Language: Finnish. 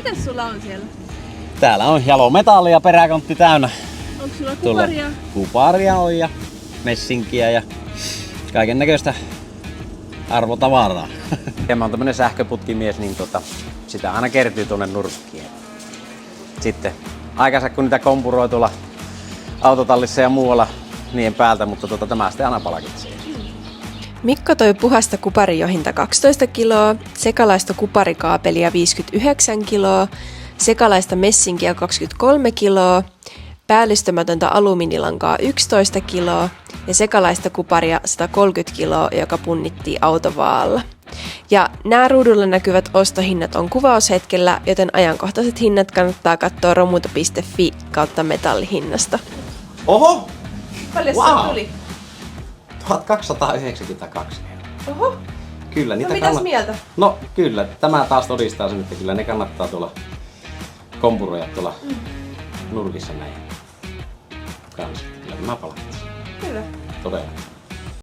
Mitäs sulla on siellä? Täällä on jalometallia peräkontti täynnä. Onko sulla kuparia? Kuparia on ja messinkiä ja kaiken näköistä arvotavaraa. Ja mä oon tämmönen sähköputkimies, niin sitä aina kertyy tuonne nurkkiin. Sitten aikansa kun niitä kompuroi tuolla autotallissa ja muualla niin päältä, mutta tämä sitten aina palkitsee. Mikko toi puhasta kuparijohinta 12 kiloa, sekalaista kuparikaapelia 59 kiloa, sekalaista messinkiä 23 kiloa, päällystämätöntä alumiinilankaa 11 kiloa ja sekalaista kuparia 130 kiloa, joka punnittiin autovaalla. Ja nämä ruudulla näkyvät ostohinnat on kuvaushetkellä, joten ajankohtaiset hinnat kannattaa katsoa romuuta.fi kautta metallihinnasta. Oho! Paljon Wow. se tuli? 1292 €. Oho! Kyllä, niitä mitäs mieltä? No kyllä, tämä taas todistaa sen, että kyllä ne kannattaa tuolla kompuroja tuolla nurkissa näin. Kanssa. Kyllä mä palkitsen. Hyvä. Todella.